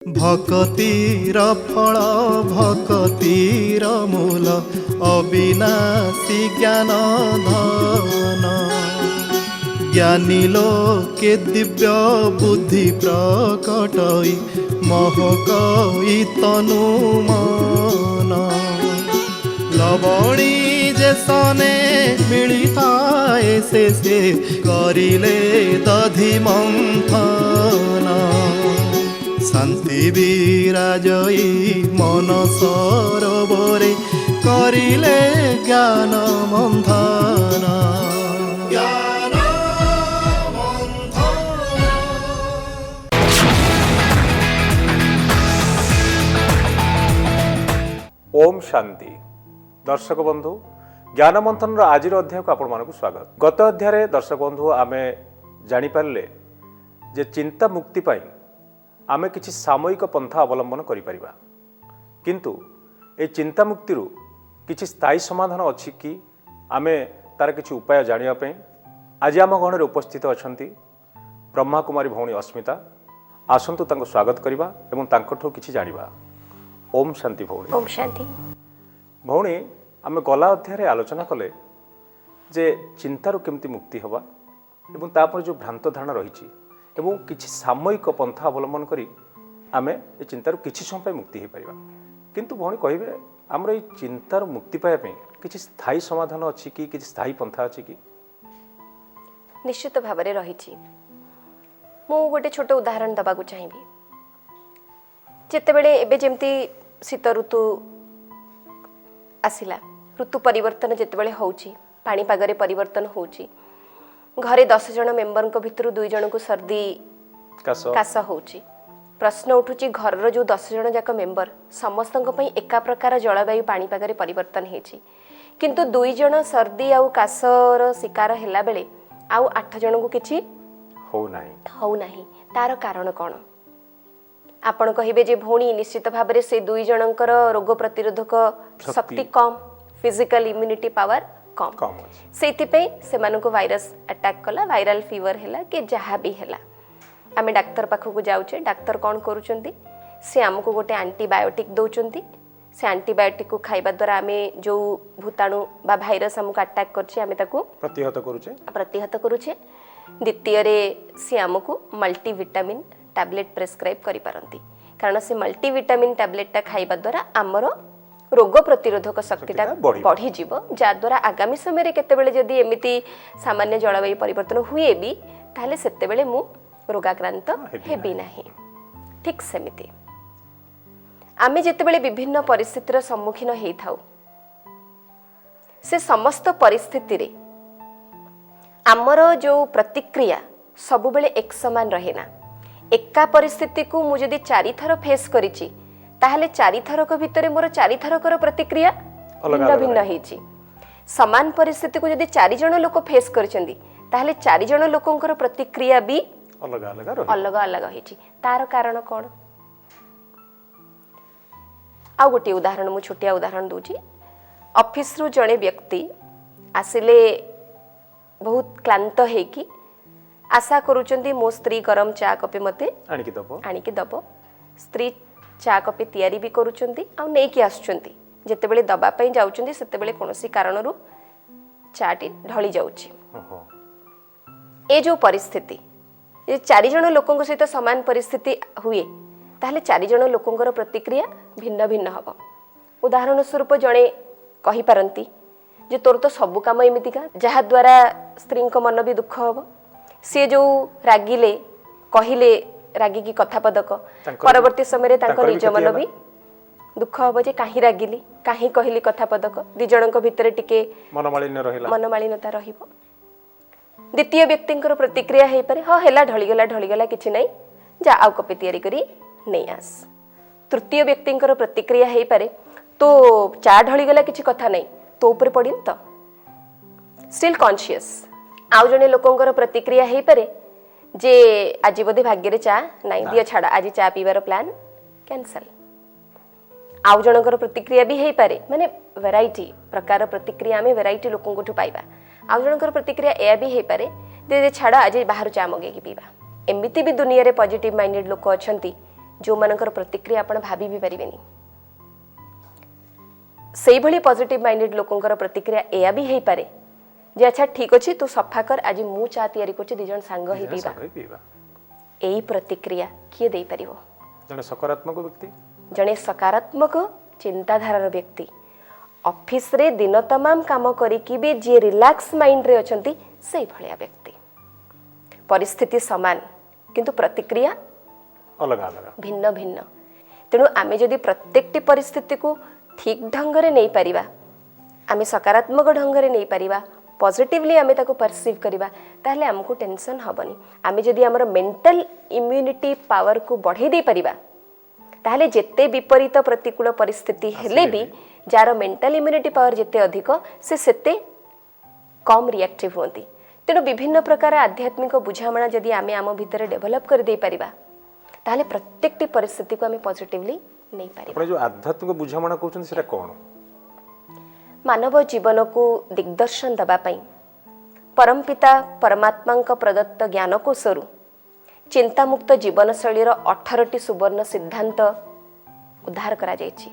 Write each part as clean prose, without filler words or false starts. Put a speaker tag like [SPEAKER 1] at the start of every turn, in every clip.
[SPEAKER 1] भक्तिर फल भक्तिर मूल अविनाशी ज्ञान धन ज्ञानी लोके दिव्य बुद्धि प्रकटई महकई तनु मन लवणी जे सने मिलिताए से करिले दधि मंथन शांति विराजई मन सरोवरे करिले ज्ञान मंथन
[SPEAKER 2] ओम शांति। दर्शक बंधु ज्ञान मंथन आज अध्याय को आपण मानक स्वागत। गत अध्याय दर्शक बंधु आमे जानी पारले जे चिंता मुक्ति पाई आमे किछि सामयिक पंथा अवलंबन करि परिबा, किंतु ए चिंता मुक्ति रु किछि स्थायी समाधान अछि कि आमे तार किछि उपाय जानिया पे आज आम गणरे उपस्थित अछंती ब्रह्मा कुमारी भौणी अस्मिता। आसंतु तांको स्वागत करिबा एवं तांकोठो किछि जानिबा। ओम शांति भौणी।
[SPEAKER 3] ओम शांति
[SPEAKER 2] भौणी आमे गला अध्याय आलोचना कले जे चिंतारू केमती मुक्ति हवा एवं तापर जो भ्रांत धारणा रही एवं किछि सामयिक पंथा अवलंबन करी आमे ए चिंतारू किछि समय मुक्ति हे परिबा, किंतु भौणी कहिबे हमर ए चिंतारू मुक्ति पाया पे किछि स्थायी समाधान अछि कि किछि स्थायी पंथा अछि कि?
[SPEAKER 3] निश्चित भाव में रही। मु गोटे छोट उदाहरण दबाकू चाहिए। जितेबले एबे जेमती शीत ऋतु आसिला, ऋतु परिवर्तन जितेबले होउची, पाणीपागरे परिवर्तन होउची, घरे 10 जन मेंबर भितर 2 जन को सर्दी कास होउची। प्रश्न उठुची घर जो 10 जन जाक मेंबर समस्त एका प्रकार जलवायु पाणीपागरे परिवर्तन हेची, किंतु 2 जन सर्दी आउ कासर शिकार हेला बेले आउ 8 जन को किछि हो नाही। तार कारण कौन? आपण कहिबे जे भौणी निश्चित भाव में से 2 जनकर रोग प्रतिरोधक शक्ति कम, फिजिकल इम्यूनिटी पावर कम से मानको वायरस अटैक कला, वायरल फीवर हैला कि जहाँ भी हैला, आमे डाक्तर पाखक जाउचे। डाक्तर कौन करूचंती से आमको गोटे एंटीबायोटिक दौरान से एंटीबायोटिक को खाइबा द्वारा आमे जो भूताणु बा भाइरस हमको अटैक करछे आमे ताकू प्रतिहत करूचे। द्वितीय रे से आमको मल्टीविटामिन टैबलेट प्रेस्क्राइब करि पारंती, कारण से मल्टीविटामिन टैबलेट खाइबा द्वारा आमर रोग प्रतिरोधक शक्तिटा बढ़ी जीव, जा द्वारा आगामी समय रे केतेबेले जदि एमिति सामान्य जलवायु परिवर्तन हुए भी ताहले सेतेबेले मु रोगाक्रांत हेबी नाही। ठीक सेमिति आमे जेतेबेले विभिन्न परिस्थितिर सम्मुखीन हेई थाउ, से समस्त परिस्थिति रे आमर जो प्रतिक्रिया सबु बेले एक समान रहे ना। एका परिस्थिति को मु जदि 4 थर फेस करिछि ताहले 4 थरक भितरे मोर 4 थरकर प्रतिक्रिया भिन्न भिन्न हेछि। समान परिस्थिति को जदि 4 जन लोक फेस करिसेंदी ताहले 4 जन लोकंकर प्रतिक्रिया भी अलग अलग हेछि। तार कारण कोन? आ गोटे उदाहरण मु छोटिया उदाहरण दूची। ऑफिस रु जणे व्यक्ति आसिले बहुत क्लांत है कि आशा करूचंदी मो स्त्री गरम चा कपे मते आनिकी दबो। स्त्री चा कपे तैयारी भी करूचंदी आ नै कि आसुचंदी, जेतेबेले दबा पई जाउचंदी सेतेबेले कोनोसी कारणरू चाटी ढली जाउची। ए जो परिस्थिति ये 4 जन लोकंक सहित समान परिस्थिति हुए ताहले 4 जन लोकंकर प्रतिक्रिया भिन्न भिन्न हबो। उदाहरण स्वरूप जणे कहि पारंती जे तोर तो सब काम एमितिका, जहा द्वारा स्त्री को मन भी दुख हबो। से जो रागिले कहिले रागी की कथा पदक परवर्ती समय तांको निज मन भी दुख हबो जे काहे रागिली, काहे कहिली कथा पदक। 2 जनक भितर टिके मनमालिनता रहिबो। द्वितीय व्यक्तिंकर प्रतिक्रिया हेई पारे ह हेला ढळीगला किछि नै, जा आउ कपे तयारी करी नै आस। तृतीय व्यक्तिंकर प्रतिक्रिया हेई पारे तो चा ढळीगला किछि कथा नै, तो ऊपर पड़िन तो स्टिल कॉन्शियस। आउ जने लोकंकर प्रतिक्रिया हेई पारे जे आज बोधे भाग्य रे चा नाइ दियो छाड़ा, आज चा पीबार प्लान कैंसल। आउ जनकर प्रतिक्रिया भी हेई पारे, माने वैरायटी प्रकार प्रतिक्रिया आमे वैरायटी लोकंकठु पाइबा। आउ जनकर प्रतिक्रिया ए भी हेई पारे जे छाड़ा आज बाहर चा मगे की पीबा। एमिति भी दुनिया रे पॉजिटिव माइंडेड लोक अछंती जो मानकर प्रतिक्रिया आपण भाभी भी पारिबेनी सेही भली पॉजिटिव माइंडेड लोकंकर प्रतिक्रिया एया भी हेई पारे जे अच्छा ठीक अछि तू सफा कर आज मु चा तयारी करछि दी जण सांग ही पीबा एई प्रतिक्रिया किए देई परिबो
[SPEAKER 2] जने सकारात्मक व्यक्ति
[SPEAKER 3] जने सकारात्मक चिंताधारार व्यक्ति ऑफिस रे दिन तमाम काम करिकि भी जे रिलैक्स माइंड रे अछंती सेही भलिया व्यक्ति परिस्थिति समान किंतु प्रतिक्रिया
[SPEAKER 2] अलग अलग
[SPEAKER 3] भिन्न भिन्न तेणु आमे जदि प्रत्येकटी परिस्थिति को ठीक ढंग रे नहीं पारिबा आमे सकारात्मक ढंग रे नहीं पारिबा पॉजिटिवली आमे ताको परसीव करिबा ताहले हमको टेंशन हबनी आमे जदि हमर मेंटल इम्यूनिटी पावर को बढ़े दे पारिबा ताहले जेते विपरीत प्रतिकूल परिस्थिति हेले भी जार मेंटल इम्यूनिटी पावर जेते अधिक से सेते कम रिएक्टिव होती तेणु विभिन्न प्रकार आध्यात्मिक बुझामणा जदि आमे आम भितर डेभलप कर दे पारिबा ताहले प्रत्येकटी परिस्थिति को आमे पॉजिटिवली नहीं पारिबा
[SPEAKER 2] आपण जो आध्यात्मिक बुझामणा कहउछन सेटा कोन
[SPEAKER 3] मानव जीवन को दिग्दर्शन दबा पाई परमपिता परमात्मा प्रदत्त ज्ञानकोशरु चिंतामुक्त जीवनशैली 18टी सुवर्ण सिद्धांत उद्धार करा जायछि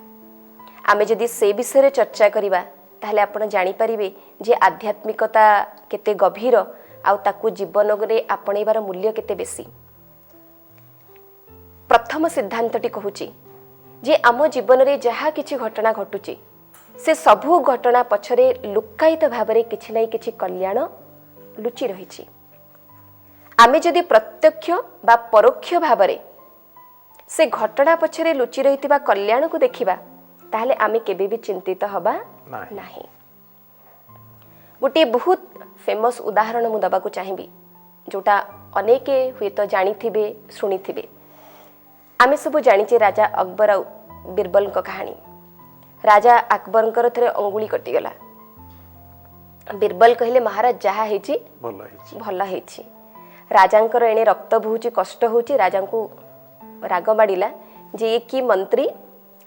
[SPEAKER 3] आमे जदि से विषय रे चर्चा करिबा ताहले आपण जानि परिबे जे आध्यात्मिकता केते गभीर आउ ताकू जीवन रे आपणेबार मूल्य केते बेसी प्रथम सिद्धांतटी कहूची जे आम जीवन रे जहा किछि घटना घटुची से सबु घटना पछरे लुकायित भाबरे किछि नै किछि कल्याण लुचि रहिछि आमे जदि प्रत्यक्ष बा परोक्ष भाबरे से घटना पछरे लुचि रहितिबा कल्याण को देखिबा ताहले आमे केबे भी चिंतित हबा नाही गोटे बहुत फेमस उदाहरण मु दबाकू चाहिबी जोटा अनेके हुए तो जानिथिबे सुनिथिबे आमे सब जानिचे राजा अकबर आ बीरबल को कहानी राजा अकबरंकर थरे अंगुली कटिगला बीरबल कहले महाराज जहा हेची भल हेची राजांकर एणे रक्त बहुची कष्ट होची राजांकू राग माडिला जे ये की मंत्री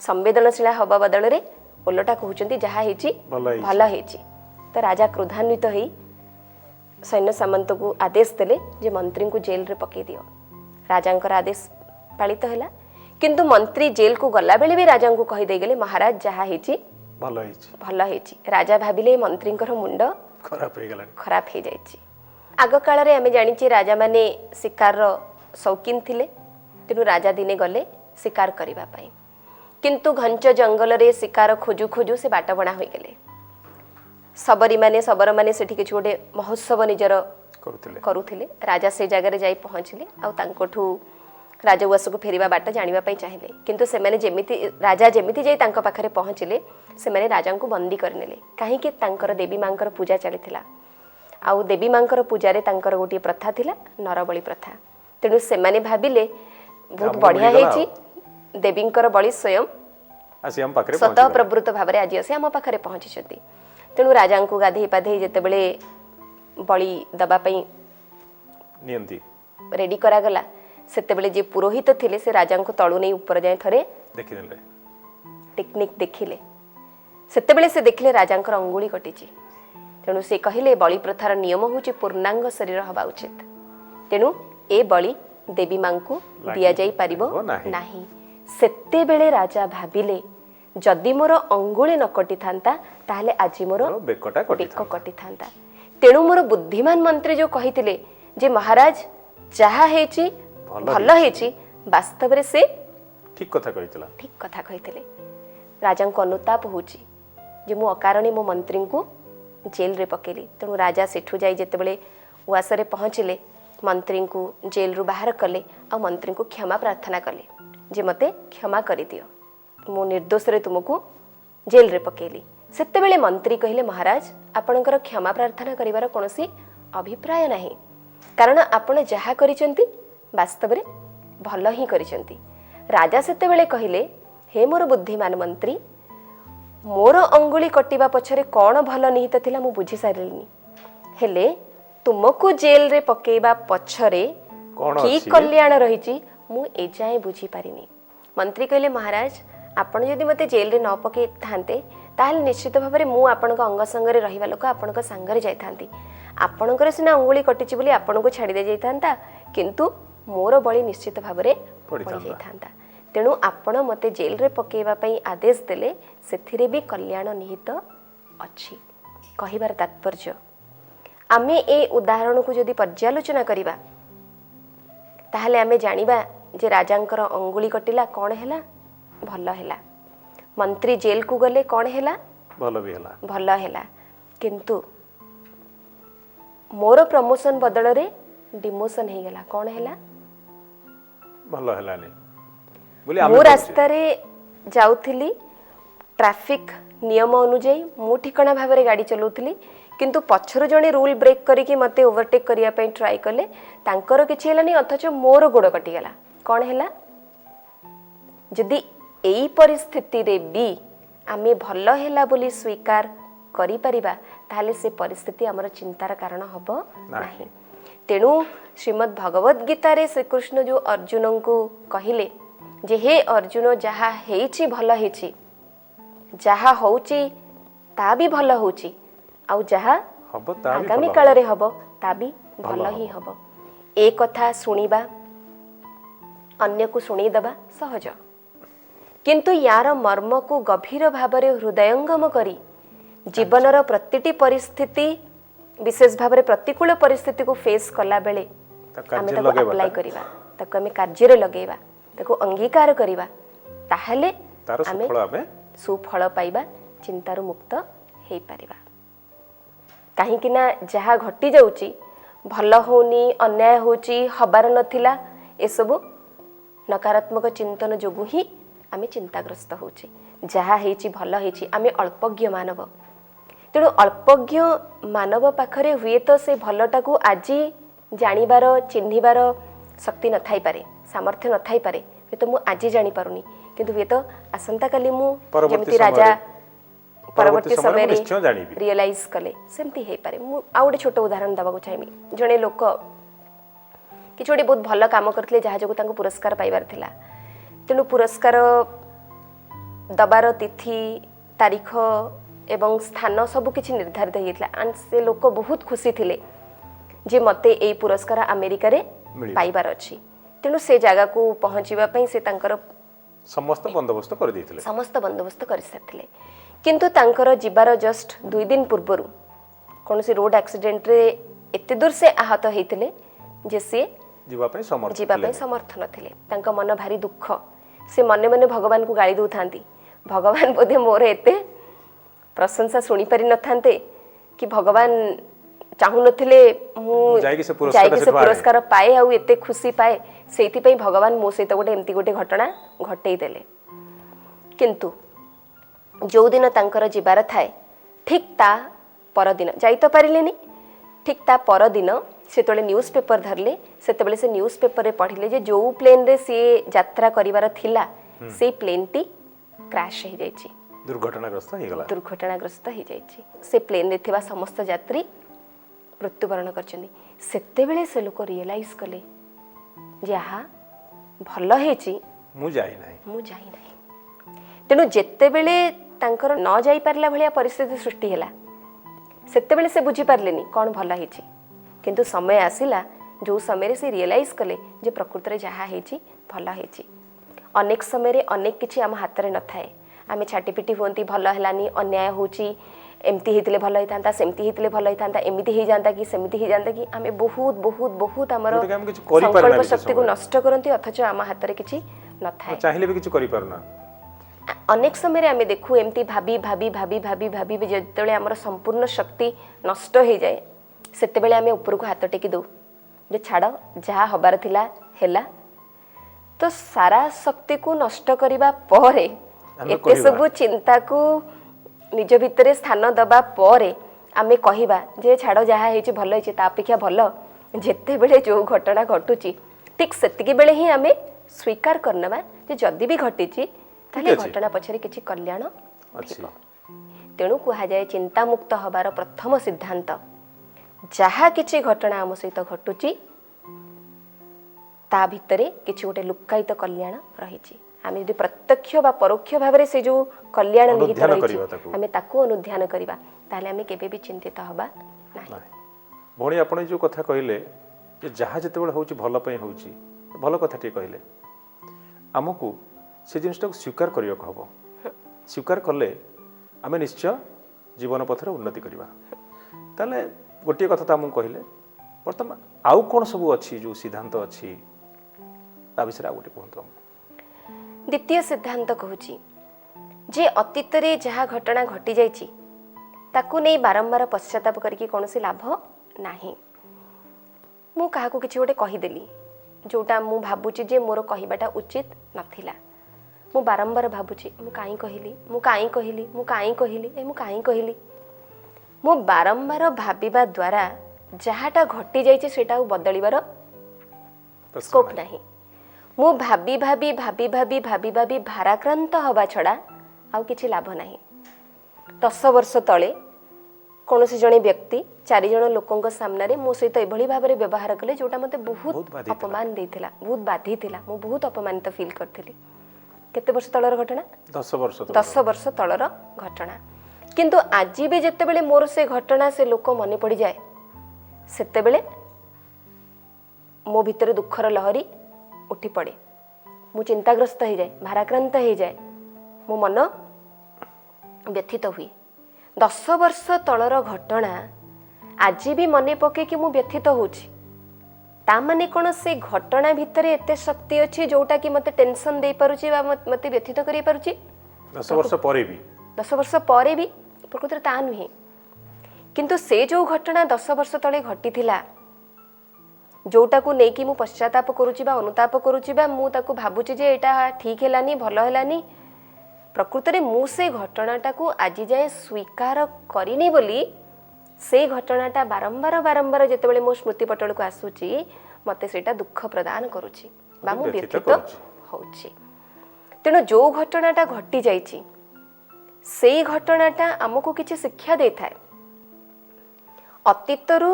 [SPEAKER 3] संवेदनशील हवा बदल रे ओलटा कहउचंती जहा हेची भल हेची तो राजा क्रोधान्वित होई सैन्य सामंत को आदेश देले जे मंत्री को जेल रे पकई दियो राजांकर आदेश पालित हैला किंतु मंत्री जेल को गला बेले भी राजा को कहि दे गेले महाराज जहा हेची भल हेची राजा भाबिले मंत्रींकर मुंड खराब हे जायछि आग काल रे हमें जानिछि राजा माने शिकार रो शौकीन थिले तेनु राजा दिने गले शिकार करिबा पई किंतु घंच जंगल रे शिकार खोजु खोजु से बाट बणा होई गेले सबरी माने सबर माने सेठी किछ गोटे महोत्सव निजर करुथिले राजा से जगह रे जाई पहुंचले आ तांकोठू राजवास को फेरिबा बाट जानिबा पई चाहिले किंतु से माने जेमिति राजा जेमिति जाई तांको पाखरे पहुंचले से माने राजा को बंदी करनेले काहे कि तांकर देवी मांकर पूजा चलिथिला आउ देवी मांकर पूजा रे तांकर गोटे प्रथा थिला नरबली प्रथा तेणु से माने भाबिले बहुत बढ़िया हेची देवींकर बलि स्वयं स्वतः प्रवृत्त भाव आज आसी आम पाखे पहुंची तेणु राजा को गाधे पाधे जिते बड़े बलि दबापी रेडी करागला सेते बेले जे पुरोहित थिले से राजा को तळु नहीं ऊपर जाए थरे टेक्निक देखिले सेते बेले से देखिले राजांकर अंगुली कटिची तेणु से कहिले बलि प्रथार नियम होची पूर्णांग शरीर हवा उचित तेणु ए बलि देवी मां को दिया जाई परिबो नाही सेते बेले राजा भाबिले जदि मोर अंगुली न कटि थांता ताहले आजि मोर बेक कटि थांता तेणु मोर बुद्धिमान मंत्री जो कहिथिले जे महाराज जहा हेची भल हेची वास्तव रे से ठीक कथा कहिथिले राजा को अनुताप होची जे मु अकारणे मो मंत्री को जेल रे पकेली तेणु राजा सेठू जाई जेते बेले उआस रे पहुंचिले मंत्री को जेल रु बाहर कले आ मंत्री को क्षमा प्रार्थना कले जे मते क्षमा करि दियो मो निर्दोष रे तुमको जेल रे पकेली सेते बेले मंत्री कहिले महाराज आपणकर क्षमा प्रार्थना करिवार कोनोसी अभिप्राय नाही कारण आपण जहा करिसंती वास्तव रे भल ही करिसंती राजा सेते बेले कहिले हे मोर बुद्धिमान मंत्री मोर अंगुली कटिबा पछरे कोन भल निहित थिला मु बुझी सारिलिनी हेले तुमको जेल रे पकेबा पछरे की कल्याण रहिची मु ए जाए बुझी पारिनी मंत्री कहले महाराज आपण यदि मते जेल रे न पके थांते ताहले निश्चित भाबरे मु आपनका अंग संगरे रहिबा लोक आपनका संगरे जाय थांती आपनकर सिना अंगुली कटिची बोली आपनको छाडी दे जाय थांता किंतु मोर बळी निश्चित भाबरे पड़ी जाय थांता तेणु आपण मते जेल रे पकेଇବା ପାଇଁ आदेश देले ସେଥିରେ भी कल्याण निहित अछि कहिबार तात्पर्य आमे ए उदाहरण को जदि पर्यालोचना करिबा ताहले आमे जानिबा जे राजांकर अंगुली कटिला कौन हैला भल हैला मंत्री जेल को गले कौन हैला भल हैला किंतु मोर प्रमोशन बदल रे डिमोशन हे गला कौन हैला
[SPEAKER 2] भल हैलानी बोली
[SPEAKER 3] मो रास्ता रे जाउथिली ट्रैफिक नियम अनुଯାयी मु ठिकणा भाव में गाड़ी चलाउथिली किंतु पछर जणे रूल ब्रेक करिके मते ओवरटेक करिया पई ट्राई कले तांकर किछि हैलानी अथच मोर गोड़ कटि गला कौन हैला जदि एई परिस्थिति रे भी आमे भल हैला बोली स्वीकार करि परिबा ताहले से परिस्थिति हमर चिंतार कारण हबो नाही तेणु श्रीमद् भगवत गीता रे श्री कृष्ण जो अर्जुन को कहिले जे हे अर्जुन जहा हेछि भल हेछि जहा होउछि ता भी भल होउछि आउ जहा
[SPEAKER 2] हबो ता भी
[SPEAKER 3] आगामी काल रे हबो ता भी भल ही हबो ए कथा सुनिबा अन्य को सुनी दबा सहज किंतु यार मर्म को गभीर भाव में हृदयंगम करी जीवनर प्रतिटी परिस्थिति विशेष भाव में प्रतिकूल परिस्थिति को फेस कला बेले आमे ताको अप्लाई करिबा ताको आमे कार्य लगेबा ताको अंगीकार करिबा ताहले आमे सुफल पाइबा चिंतारू मुक्त हेई पारिबा कहीं ना जहाँ घटी जाउची भल होनी अन्याय होची हबार नथिला ए सब नकारात्मक चिंतन जोगु ही आमे चिंताग्रस्त होची जहाँ हेची भल हेची आमे अल्पज्ञ मानव तेणु अल्पज्ञ मानव पाखरे हुए तो से भलटा को आज जानिबार चिन्हिबार शक्ति न थाई पारे सामर्थ्य न थाई पारे ये तो मु आज जानि पारुनी किंतु हुए तो आसंता काली मु जेमिति राजा परवर्ती समय रियलाइज कले सेमती हे पारे मु आ गोटे छोट उदाहरण दबा को चाहिए जड़े लोक कि गोटे बहुत भल काम करथिले जहा जो तांको पुरस्कार पाइबार थिला तेणु पुरस्कार दबार तिथि तारीख एवं स्थान सब किछि निर्धारित होइतला एंड से लोक बहुत खुशी थिले जे मते ए पुरस्कार अमेरिका रे पाइबार अछि तेणु से जगह को पहुँचीबा पई से तांकर
[SPEAKER 2] समस्त बंदोबस्त कर देथिले
[SPEAKER 3] समस्त बंदोबस्त कर साथिले किंतु तांकर जिबार जस्ट 2 दिन पूर्वरु कौन सी रोड एक्सीडेंट रे एते दूर से आहत होइतिले जे से
[SPEAKER 2] जीवा पई
[SPEAKER 3] समर्थ नथिले तांका मन भारी दुख से मने मने भगवान को गाली दउथांती भगवान बोधे मोर एते प्रशंसा सुनी पारि नथांते कि भगवान चाहू नथिले मु जाई से पुरस्कार पाए आ एते खुशी पाए सेति पई भगवान मो सहित गोटे एमती गोटे घटना घटई देले किंतु जो दिन तांकर जीवार थाए ठीक ता परदिन जाई तो पारिलेनी ठीक ता परदिन से तोले न्यूज़ पेपर धरले सेतेबेले से न्यूज़ पेपर रे पढ़िले जे जो प्लेन रे से यात्रा करिवार थिला से प्लेन टी क्रैश हो जाइछि
[SPEAKER 2] दुर्घटनाग्रस्त
[SPEAKER 3] हो जाइछि से प्लेन रे थिबा समस्त यात्री मृत्युवरण करछन्ती सेतेबेले से लोक रियलाइज कले जे आहा भल हेछि
[SPEAKER 2] मु जाई नाही
[SPEAKER 3] तेणु जेतेबेले तांकर न जाई पारला भलिया परिस्थिति सृष्टि हैला सेतेबेले से बुझी पारलेनी कौन भल हेछि किंतु समय आसिला जो समय से रियलाइज कले जे प्रकृति रे जहा हेछि भल हेछि अनेक समय रे अनेक किछि आम हाथ रे न थाए आमे छाटीपिटी होंती भल हेलानी अन्याय होछि एमती हेतिले भल हेतांता सेमती हेतिले भल हेतांता एमिति हे जानता कि सेमिति हे जानता कि आमे बहुत बहुत बहुत हमर संकल्प शक्ति को नष्ट करंती अथच आम हाथ रे किछि न थाए
[SPEAKER 2] चाहिले भी किछि करि पारना
[SPEAKER 3] अनेक समय आमे देखू एमती भाबी भाबी भाबी भाबी भाबी जेतेबेले हमर संपूर्ण शक्ति नष्ट हो जाए सेतेबेले आमे ऊपर को हाथ टेकी दो जे छाड़ जहा हबार थिला हेला तो सारा शक्ति को नष्ट करिबा परे एते सब चिंता को निज भितरे स्थान दबा परे आमे कहिबा जे छाड़ जहा हेछि भल हेछि ता अपेक्षा भल जेतेबेले जो घटना घटुची ठीक सेतिकी बेले ही आमे स्वीकार करनबा जे जदी भी घटिची ताले घटना पछरे किछि कल्याण अछि तेणु कहा जाए चिंता मुक्त हबार प्रथम सिद्धांत जहा किछि घटना आम सहित घटुची ता भितरे किछि गोटे लुकायित कल्याण रहिछि आमे यदि प्रत्यक्ष बा परोक्ष भाव रे से जो कल्याण निहित रहिछि आमे ताको अनुध्यान करिबा ताले आमे केबे भी चिंतित हबा नाही
[SPEAKER 2] भणी आपण जो कथा कहिले जे जहा जतेबेले होउची भल पई होउची भल कथा टी कहिले हमकु से जिनटा स्वीकार करने को हम स्वीकार कले आम निश्चय जीवन पथर उन्नति करवा ताले गोटे कथा मुझे कहले बर्तमान आउ कौन सब अच्छी जो सिद्धांत अच्छी ता विषय आ गोटे कहतु
[SPEAKER 3] द्वितीय सिद्धांत कहूँ जे अतीत रे जहाँ घटना घटी जाइछि ताकू नहीं बारंबार पश्चाताप करके कौन से लाभ नाही मु काहाकू किछि गोटे कहीदेली जोटा मु भाबुची जे मोर कहबाटा उचित नथिला मु बारंबार भाबुची मु काई कहली मु काई कहली मु काई कहली ए मु काई कहली मु बारंबार भाबिबा द्वारा जहाटा घटी जाइछि सेटा बदलिबार स्कोप नाही मु भाबी भाबी भाबी भाबी भाबी भाबी भाराक्रांत हवा छड़ा आउ किछि लाभ नाही 10 वर्ष तले कौन जड़े व्यक्ति 4 जन लोकों सामने मो सहित एभली भाव में व्यवहार कले जोटा मते बहुत अपमान देथिला बहुत बाधी थिला मु बहुत अपमानित फील करथिली केते वर्ष तलर घटना 10 वर्ष तलर घटना किंतु आज भी जेते बेले मोर से घटना से लोक मने पड़ी जाए सेते बेले मो भीतर दुखर लहरी उठी पड़े मु चिंताग्रस्त हो जाए भाराक्रांत हो जाए मो मन व्यथित हुए 10 वर्ष तलर घटना आज भी मने पके कि मु व्यथित होछि ता माने कोन से घटना भितर एते शक्ति अछि जोटा कि मते टेंशन दे पारुछि बा मते व्यथित करि पारुछि
[SPEAKER 2] 10 वर्ष परे भी प्रकृति ता नुहे किंतु से जो घटना 10 वर्ष तले घटी थिला जोटा को लेकिन मु पश्चाताप करुछि बा अनुताप करुछि बा मु ताको भाबुछि जे एटा ठीक हेलानी भलो हेलानी प्रकृति रे मु से घटनाटा को आज जाए स्वीकार करिनी बोली से घटनाटा बारंबार बारंबार जेतेबेले मो स्मृति पटल को आसुछि मते सेटा दुख प्रदान करुछि बा मु व्यथित होछि तेणु जो घटनाटा घटी जाइछि से घटनाटा हमको किछि शिक्षा देथाय अतीतरू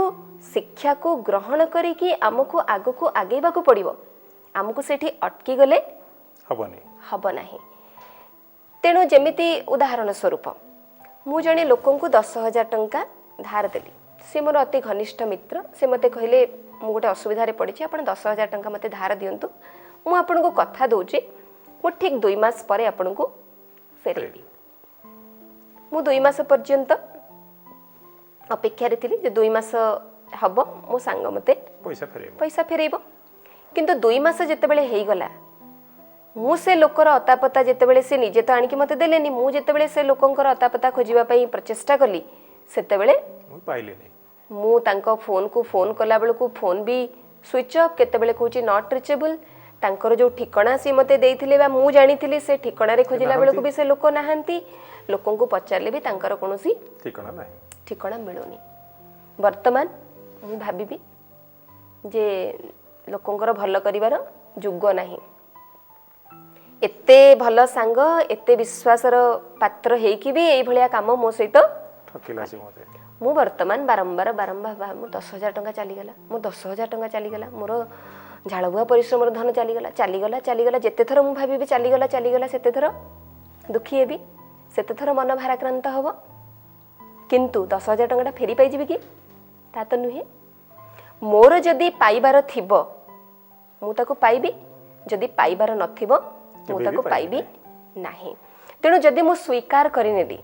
[SPEAKER 2] शिक्षा को ग्रहण करिकी आमको आग को आगेबा को पड़िबो आमको सेठी अटकी गले हब नाही तेणु जेमिति उदाहरण स्वरूप मु जने लोकन को 10,000 टंका धार देली से मोर अति घनिष्ठ मित्र से मते कहले मु गोटे असुविधा रे पड़ी आपण 10,000 टंका मते धार दियंतु मु आपण को कथा दउची मु ठीक 2 मास परे आपण को फेरेबी मु 2 मास पर्यंत अपेक्षा रे थिली जे 2 मास हब मो सांग मते पैसा फेरेबो किंतु 2 मास जेते बेले हेई गला मु से लोकर अतापता जेते बेले से निजे तो आनिकी मते देलेनी मु जेते बेले से लोकंकर अतापता खोजिबा पई प्रचेष्टा कली सेते बेले मु पाइलेनी मु तांको फोन को फोन कला बेले को फोन भी स्विच ऑफ केते बेले कहूची नॉट रिचेबल तांकर जो ठिकाना सी मते देइथिले बा मु जानिथिले से ठिकाना रे खोजिला बेले को भी से लोक नाहंती लोकन को पचारले भी तांकर कोनोसी ठिकाना मिलुनी वर्तमान मु भाबिबी जे लोकंकर भल करिवार जुग नाही एते भल सांग एते विश्वासर पात्र हेकी भी एई भलिया काम मो सहित ठकिला सी मते मु वर्तमान बारंबार मु 10,000 टंका चली गला मु 10,000 टंका चली गला मोर झाळबुआ परिश्रम धन चली गला जेते थर मु भाबिबी चली गला सेते थर दुखी हेबी सेते थर मन भाराक्रांत हबो किंतु 10,000 टंका फेरी पाई जिबी कि ता तो नुहे मोर जदी पाइबार थिबो मु ताको पाइबी जदी पाइबार नथिबो मु ताको पाइबी नाही तेणु जदी मु स्वीकार करिनेली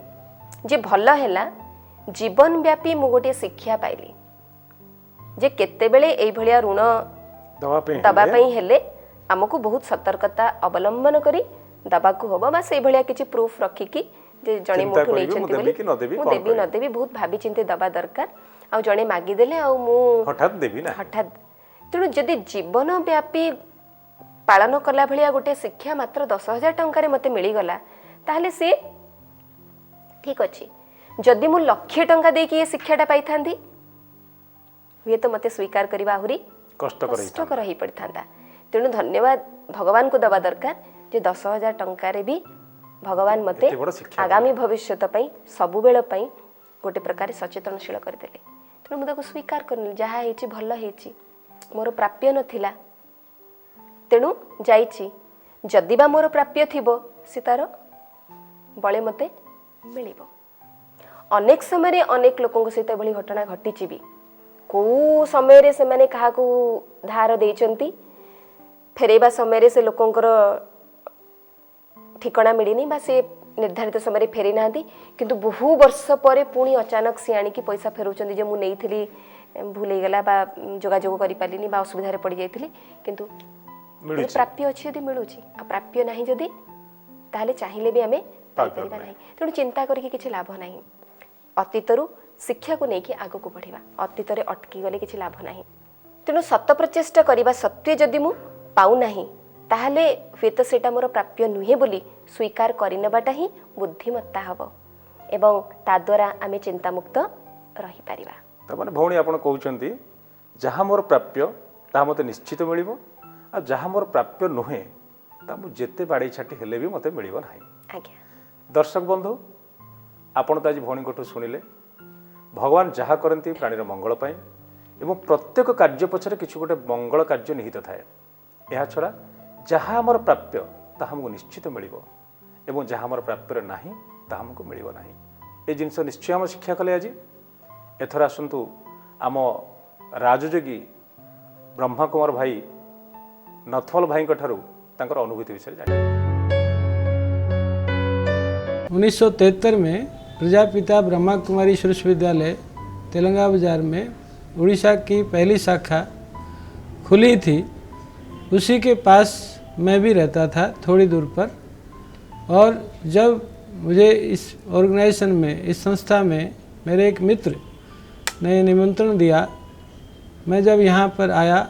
[SPEAKER 2] जे भल हैला जीवन व्यापी मु गोटे शिक्षा पाइली जे केते बेले एई भलिया ऋण दबा पई हेले हमको बहुत सतर्कता अवलंबन करी दबा को होबो बा सेई भलिया किछि प्रूफ रखी कि जे जणे मोठु नै छथि बोली मु देबी न देबी बहुत भाबी चिंते दबा दरकार आ जणे मागी देले आ मु हठात देबी ना हठात तेणु जदी जीवन व्यापी पालन कला भलिया गोटे शिक्षा मात्र 10,000 टंका रे मते मिली गला ताहले से ठीक अछि जदि मु लक्ष्य टंका दे कि ये शिक्षाटा पाई थांदी हुए तो मते स्वीकार करबा आहुरी कष्टकर ही पड़ता तेणु धन्यवाद भगवान को दबा दरकार जे 10,000 टंका रे भी भगवान मते आगामी भविष्यत पई सबु बेल पई गोटे प्रकार सचेतनशील कर देले तेणु मु ताको स्वीकार करनी जहा हेची भल हेची मोर प्राप्य नथिला तेणु जाइछि जदि बा मोर प्राप्य थिबो से तार बळे मते मिलिबो अनेक समय अनेक लोकों सहित एभली घटना घटी भी को समय से माने कहा धार देइचंती फेरेबा समय से लोकंकर
[SPEAKER 3] ठिकଣା मिलनी बा से निर्धारित समय फेरी ना किंतु बहु वर्ष पर पुणी अचानक सी आनिकी पैसा फेरुचंदी जे मु नेइथिली भूल गला बा जोगाजोग करि पालिनी बा असुविधा रे पड़ी जाइथिली किंतु प्राप्य अच्छी यदि मिलूची आ प्राप्य नहीं जदि ताहले चाहिए भी आम पाइपर ना तेणु चिंता करके किसी लाभ ना अतीतरू शिक्षा को लेकिन आग को बढ़ा अतीत अटकी गले किसी लाभ ना तेणु सत प्रचेष्टा करने सत्वे जदि मु पाऊना ताहले हुए तो सेटा मोर प्राप्य नुहे बोली स्वीकार करनेबाटा ही बुद्धिमत्ता हम एवं ताद्वारा आम चिंतामुक्त रही पारिबा।
[SPEAKER 2] तामाने भौणी आपण कहउचंती जहाँ मोर प्राप्य ता मते निश्चित मिलिबो आ जहाँ मोर प्राप्य नुहे ता मु जेते बाड़ी छाटी हेले भी मते मिलिबो नाही।
[SPEAKER 3] आज्ञा
[SPEAKER 2] दर्शक बंधु आपण तो आज भौणी कोठु सुनिले भगवान जहाँ करती प्राणीर मंगल पाई एवं प्रत्येक कार्य पछरे किछु गोटे मंगल कार्य निहित थाए। एहा छड़ा जहाँ आमर प्राप्य ताहा हमको निश्चित मिलिबो एवं जहाँ आमर प्राप्य नाही ताहा हमको मिलिबो नाही। ए जिनस निश्चय हम शिक्षा कले आज एथर आसंतु आम राजयोगी ब्रह्मा कुमार भाई नथवल भाई ठारू तांकर अनुभूति विषय जानिए।
[SPEAKER 4] 1973 में प्रजापिता ब्रह्मा कुमारी विश्वविद्यालय तेलंगाना बाजार में उड़ीसा की पहली शाखा खुली थी। उसी के पास मैं भी रहता था थोड़ी दूर पर। और जब मुझे इस ऑर्गेनाइजेशन में इस संस्था में मेरे एक मित्र ने निमंत्रण दिया, मैं जब यहाँ पर आया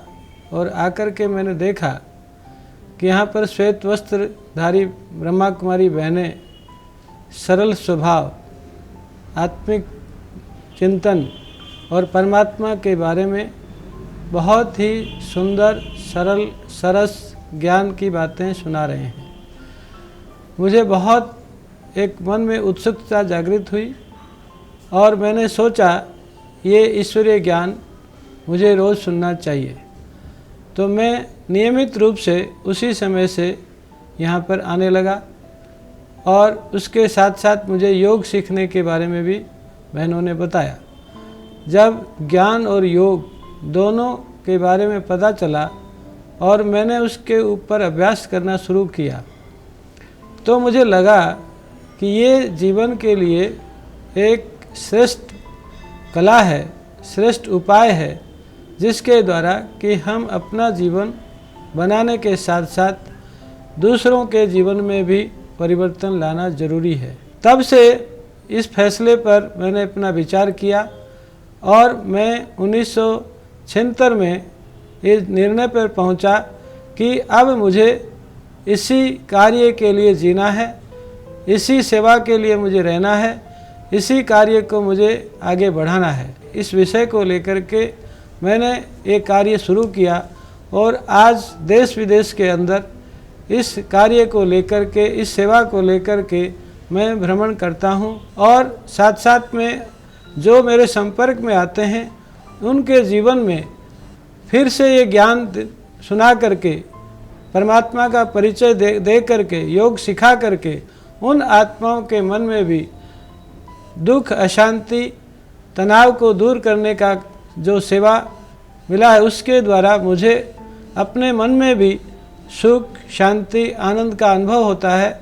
[SPEAKER 4] और आकर के मैंने देखा कि यहाँ पर श्वेत वस्त्रधारी ब्रह्मा कुमारी बहनें सरल स्वभाव, आत्मिक चिंतन और परमात्मा के बारे में बहुत ही सुंदर सरल सरस ज्ञान की बातें सुना रहे हैं। मुझे बहुत एक मन में उत्सुकता जागृत हुई और मैंने सोचा ये ईश्वरीय ज्ञान मुझे रोज़ सुनना चाहिए। तो मैं नियमित रूप से उसी समय से यहाँ पर आने लगा और उसके साथ साथ मुझे योग सीखने के बारे में भी बहनों ने बताया। जब ज्ञान और योग दोनों के बारे में पता चला और मैंने उसके ऊपर अभ्यास करना शुरू किया तो मुझे लगा कि ये जीवन के लिए एक श्रेष्ठ कला है, श्रेष्ठ उपाय है, जिसके द्वारा कि हम अपना जीवन बनाने के साथ साथ दूसरों के जीवन में भी परिवर्तन लाना जरूरी है। तब से इस फैसले पर मैंने अपना विचार किया और मैं 1976 में इस निर्णय पर पहुंचा कि अब मुझे इसी कार्य के लिए जीना है, इसी सेवा के लिए मुझे रहना है, इसी कार्य को मुझे आगे बढ़ाना है। इस विषय को लेकर के मैंने एक कार्य शुरू किया और आज देश विदेश के अंदर इस कार्य को लेकर के, इस सेवा को लेकर के मैं भ्रमण करता हूं और साथ साथ में जो मेरे संपर्क में आते हैं उनके जीवन में फिर से ये ज्ञान सुना करके, परमात्मा का परिचय दे करके, योग सिखा करके उन आत्माओं के मन में भी दुख, अशांति, तनाव को दूर करने का जो सेवा मिला है उसके द्वारा मुझे अपने मन में भी सुख, शांति, आनंद का अनुभव होता है।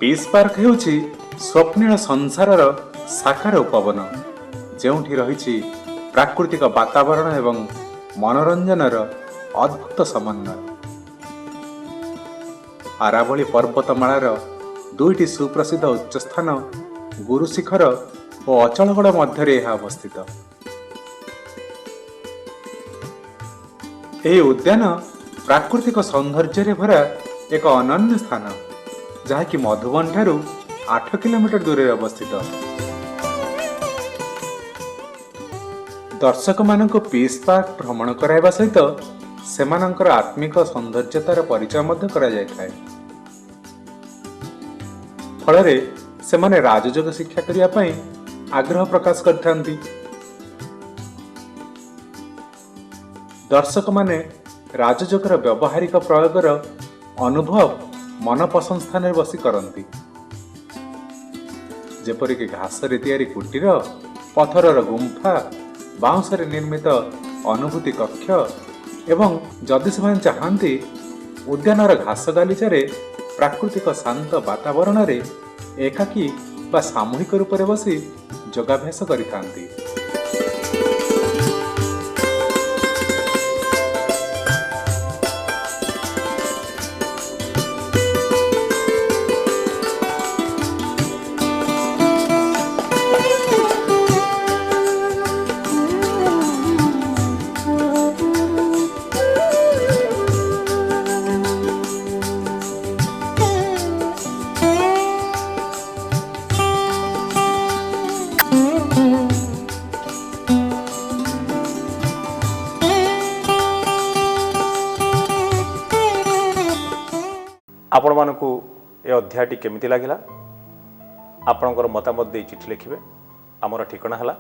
[SPEAKER 5] पीस पार्क हेउछि स्वप्निल संसारर साकार उपवन, जेउठी रहिछि प्राकृतिक वातावरण एवं मनोरंजनर अद्भुत समन्वय। आरावली पर्वतमालार दुईटी सुप्रसिद्ध उच्चस्थान गुरु शिखर और अचलगढ़ मध्य यह अवस्थित। यह उद्यान ପ୍ରାକୃତିକ ସୌନ୍ଦର୍ଯ୍ୟରେ ଭରା ଏକ ଅନନ୍ୟ ସ୍ଥାନ, ଯାହାକି ମଧୁବନ ଠାରୁ 8 କିଲୋମିଟର ଦୂରରେ ଅବସ୍ଥିତ। ଦର୍ଶକମାନଙ୍କୁ ପିସ୍ ପାର୍କ ଭ୍ରମଣ କରାଇବା ସହିତ ସେମାନଙ୍କର ଆତ୍ମିକ ସୌନ୍ଦର୍ଯ୍ୟତାର ପରିଚୟ ମଧ୍ୟ କରାଯାଇଥାଏ। ଫଳରେ ସେମାନେ ରାଜଯୋଗ ଶିକ୍ଷା କରିବା ପାଇଁ ଆଗ୍ରହ ପ୍ରକାଶ କରିଥାନ୍ତି। ଦର୍ଶକମାନେ ରାଜଯୋଗର ବ୍ୟବହାରିକ ପ୍ରୟୋଗର ଅନୁଭବ ମନ ପସନ୍ଦ ସ୍ଥାନରେ ବସି କରନ୍ତି, ଯେପରିକି ଘାସରେ ତିଆରି କୁଟୀର, ପଥରର ଗୁମ୍ଫା, ବାଉଁଶରେ ନିର୍ମିତ ଅନୁଭୂତି କକ୍ଷ ଏବଂ ଯଦି ସେମାନେ ଚାହାନ୍ତି ଉଦ୍ୟାନର ଘାସ ଗାଲିଚାରେ ପ୍ରାକୃତିକ ଶାନ୍ତ ବାତାବରଣରେ ଏକାକୀ ବା ସାମୂହିକ ରୂପରେ ବସି ଯୋଗାଭ୍ୟାସ କରିଥାନ୍ତି।
[SPEAKER 2] ଆପଣମାନଙ୍କୁ ଏ ଅଧ୍ୟାୟଟି କେମିତି ଲାଗିଲା ଆପଣଙ୍କର ମତାମତ ଦେଇ ଚିଠି ଲେଖିବେ। ଆମର ଠିକଣା ହେଲା